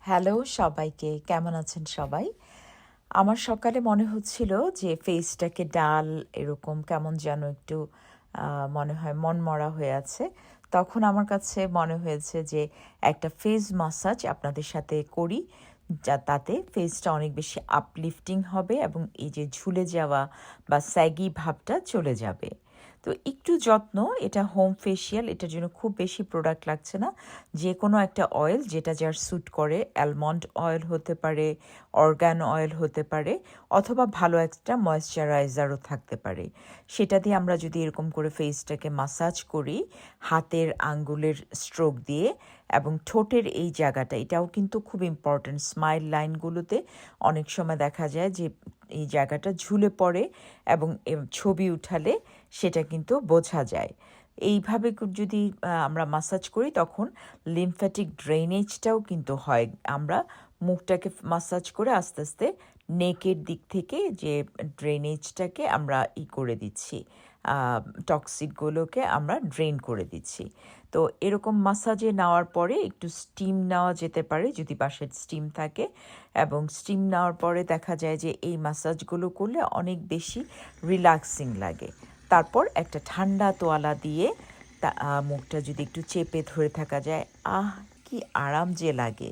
Hello সবাইকে, কেমন আছেন সবাই? আমার সকালে মনে হচ্ছিল যে ফেসটাকে ডাল এরকম কেমন যেন একটু মনে হয় মনমরা হয়ে আছে। তখন আমার কাছে মনে হয়েছে যে একটা ফেস ম্যাসাজ আপনাদের সাথে করি। তাতে ফেসটা অনেক বেশি আপলিফটিং হবে এবং এই যে ঝুলে যাওয়া বা স্যাগি ভাবটা চলে যাবে। তো একটু যত্ন, এটা হোম ফেসিয়াল, এটার জন্য খুব বেশি প্রোডাক্ট লাগছে না। যেকোনো একটা অয়েল যেটা যার স্যুট করে, অ্যালমন্ড অয়েল হতে পারে, অর্গান অয়েল হতে পারে, অথবা ভালো একটা ময়েশ্চারাইজারও থাকতে পারে। সেটা দিয়ে আমরা যদি এরকম করে ফেসটাকে মাসাজ করি হাতের আঙ্গুলের স্ট্রোক দিয়ে, এবং ঠোঁটের এই জায়গাটা, এটাও কিন্তু খুব ইম্পর্ট্যান্ট। স্মাইল লাইনগুলোতে অনেক সময় দেখা যায় যে এই জায়গাটা ঝুলে পড়ে এবং ছবি উঠালে সেটা কিন্তু বোঝা যায়। এইভাবে যদি আমরা মাসাজ করি তখন লিম্ফ্যাটিক ড্রেনেজটাও কিন্তু হয়। আমরা মুখটাকে মাসাজ করে আস্তে আস্তে নেকের দিক থেকে যে ড্রেনেজটাকে আমরা করে দিচ্ছি, টক্সিকগুলোকে আমরা ড্রেন করে দিচ্ছি। তো এরকম মাসাজে নেওয়ার পরে একটু স্টিম নেওয়া যেতে পারে যদি বাসায় স্টিম থাকে, এবং স্টিম নেওয়ার পরে দেখা যায় যে এই মাসাজগুলো করলে অনেক বেশি রিল্যাক্সিং লাগে। তারপর একটা ঠান্ডা তোয়ালা দিয়ে মুখটা যদি একটু চেপে ধরে থাকা যায়, কি আরাম যে লাগে!